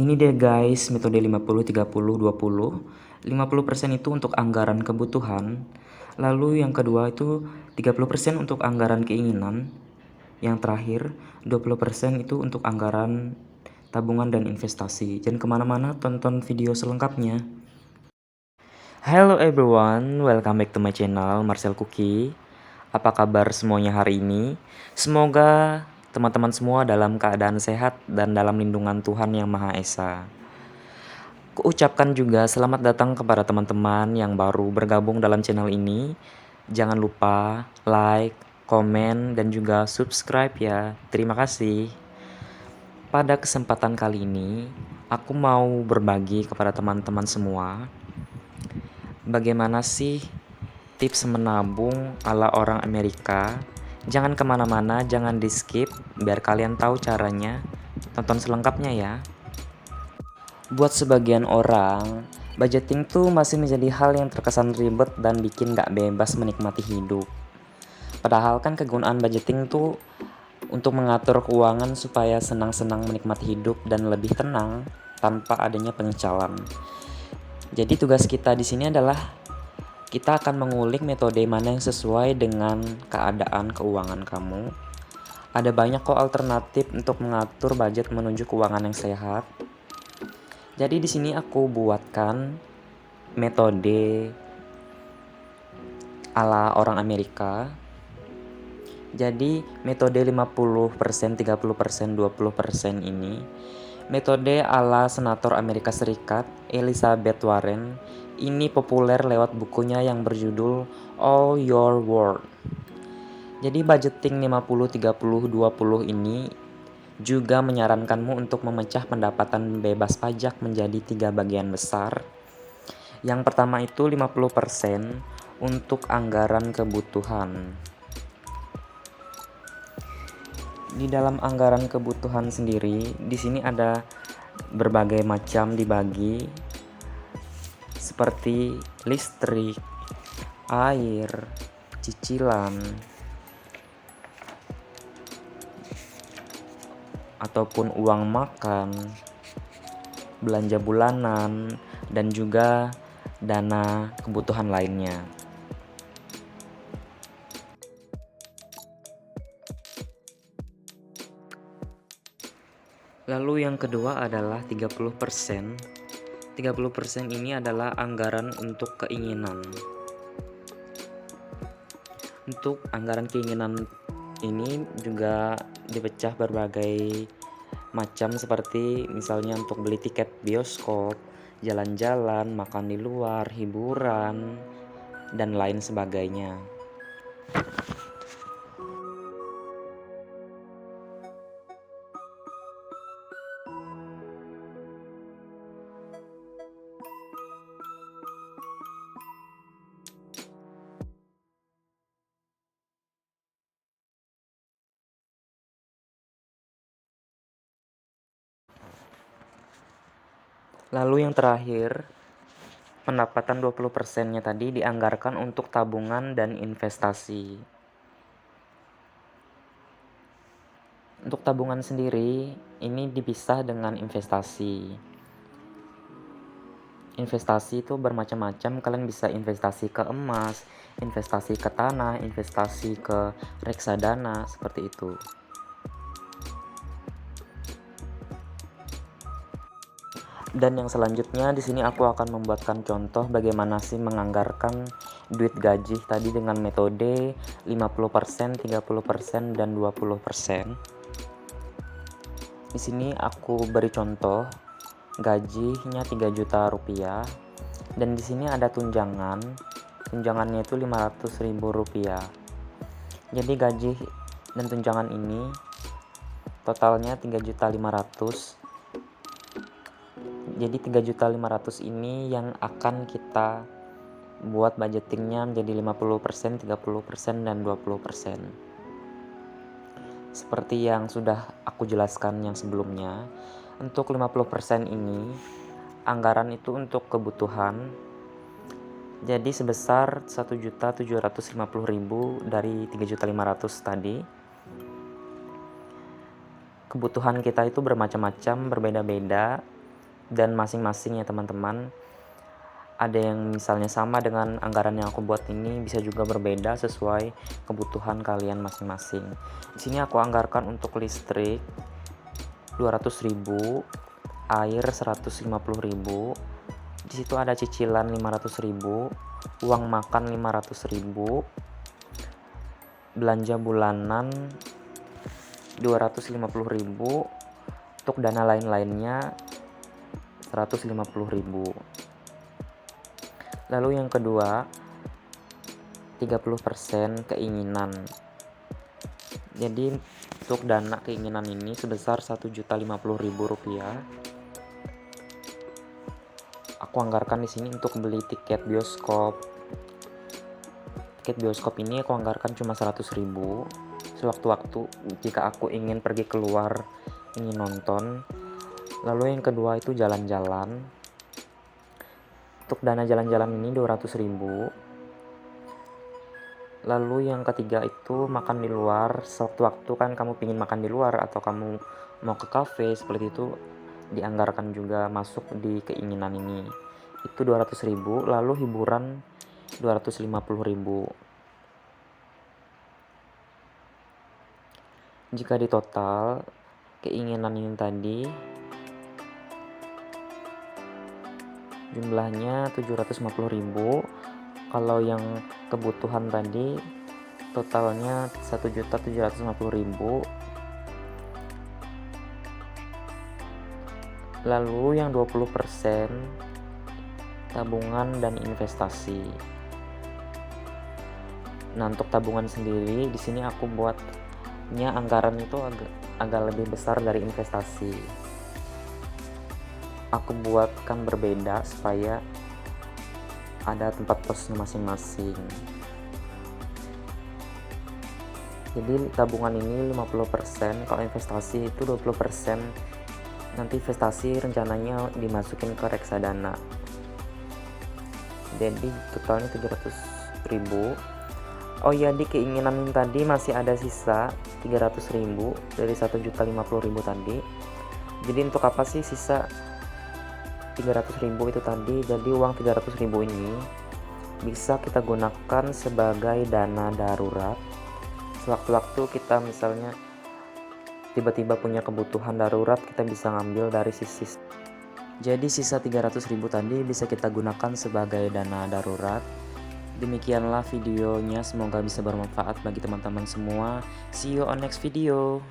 Ini dia guys, metode 50 30 20. 50% itu untuk anggaran kebutuhan. Lalu yang kedua itu 30% untuk anggaran keinginan. Yang terakhir 20% itu untuk anggaran tabungan dan investasi. Jangan kemana-mana, tonton video selengkapnya. Hello everyone, welcome back to my channel Marcel Cookie. Apa kabar semuanya hari ini? Semoga teman-teman semua dalam keadaan sehat dan dalam lindungan Tuhan Yang Maha Esa. Kuucapkan juga selamat datang kepada teman-teman yang baru bergabung dalam channel ini. Jangan lupa like, komen, dan juga subscribe ya. Terima kasih. Pada kesempatan kali ini, aku mau berbagi kepada teman-teman semua bagaimana sih tips menabung ala orang Amerika. Jangan kemana-mana, jangan di skip, biar kalian tahu caranya. Tonton selengkapnya ya. Buat sebagian orang, budgeting tuh masih menjadi hal yang terkesan ribet dan bikin gak bebas menikmati hidup. Padahal kan kegunaan budgeting tuh untuk mengatur keuangan supaya senang-senang menikmati hidup dan lebih tenang tanpa adanya penyesalan. Jadi tugas kita di sini adalah kita akan mengulik metode mana yang sesuai dengan keadaan keuangan kamu. Ada banyak kok alternatif untuk mengatur budget menuju keuangan yang sehat. Jadi di sini aku buatkan metode ala orang Amerika. Jadi metode 50%, 30%, 20% ini metode ala senator Amerika Serikat Elizabeth Warren. Ini populer lewat bukunya yang berjudul All Your World. Jadi budgeting 50 30 20 ini juga menyarankanmu untuk memecah pendapatan bebas pajak menjadi 3 bagian besar. Yang pertama itu 50% untuk anggaran kebutuhan. Di dalam anggaran kebutuhan sendiri, di sini ada berbagai macam dibagi seperti listrik, air, cicilan, ataupun uang makan, belanja bulanan, dan juga dana kebutuhan lainnya. Lalu yang kedua adalah 30%. 30% ini adalah anggaran untuk keinginan. Untuk anggaran keinginan ini juga dipecah berbagai macam seperti misalnya untuk beli tiket bioskop, jalan-jalan, makan di luar, hiburan, dan lain sebagainya. Lalu yang terakhir, pendapatan 20%-nya tadi dianggarkan untuk tabungan dan investasi. Untuk tabungan sendiri, ini dipisah dengan investasi. Investasi itu bermacam-macam, kalian bisa investasi ke emas, investasi ke tanah, investasi ke reksadana, seperti itu. Dan yang selanjutnya di sini aku akan membuatkan contoh bagaimana sih menganggarkan duit gaji tadi dengan metode 50%, 30%, dan 20%. Di sini aku beri contoh gajinya 3 juta rupiah dan di sini ada tunjangan. Tunjangannya itu 500.000 rupiah. Jadi gaji dan tunjangan ini totalnya 3.500.000. Jadi 3.500.000 ini yang akan kita buat budgetingnya menjadi 50%, 30%, dan 20%. Seperti yang sudah aku jelaskan yang sebelumnya, untuk 50% ini anggaran itu untuk kebutuhan. Jadi sebesar 1.750.000 dari 3.500.000 tadi. Kebutuhan kita itu bermacam-macam, berbeda-beda. dan masing-masing ya teman-teman. Ada yang misalnya sama dengan anggaran yang aku buat ini, bisa juga berbeda sesuai kebutuhan kalian masing-masing. Di sini aku anggarkan untuk listrik 200.000, air 150.000. Di situ ada cicilan 500.000, uang makan 500.000, belanja bulanan 250.000, untuk dana lain-lainnya 150.000. Lalu yang kedua, 30% keinginan. Jadi untuk dana keinginan ini sebesar Rp1.050.000. Aku anggarkan di sini untuk beli tiket bioskop. Tiket bioskop ini aku anggarkan cuma 100.000. Sewaktu-waktu jika aku ingin pergi keluar, ingin nonton. Lalu yang kedua itu jalan-jalan. Untuk dana jalan-jalan ini 200.000. Lalu yang ketiga itu makan di luar. Sewaktu-waktu kan kamu ingin makan di luar atau kamu mau ke cafe seperti itu, dianggarkan juga masuk di keinginan ini. Itu 200.000. Lalu hiburan 250.000. Jika di total keinginan ini tadi jumlahnya 750.000. Kalau yang kebutuhan tadi totalnya 1.750.000. Lalu yang 20% tabungan dan investasi. Nah, untuk tabungan sendiri di sini aku buatnya anggaran itu agak lebih besar dari investasi. Aku buatkan berbeda supaya ada tempat posnya masing-masing. Jadi tabungan ini 50%, kalau investasi itu 20%. Nanti investasi rencananya dimasukin ke reksadana. Jadi totalnya 700.000. Oh ya, di keinginan tadi masih ada sisa 300.000 dari 1.050.000 tadi. Jadi untuk apa sih sisa 300.000 itu tadi? Jadi uang 300.000 ini bisa kita gunakan sebagai dana darurat. Sewaktu-waktu kita misalnya tiba-tiba punya kebutuhan darurat, kita bisa ngambil dari sisi. Jadi sisa 300.000 tadi bisa kita gunakan sebagai dana darurat. Demikianlah videonya, semoga bisa bermanfaat bagi teman-teman semua. See you on next video.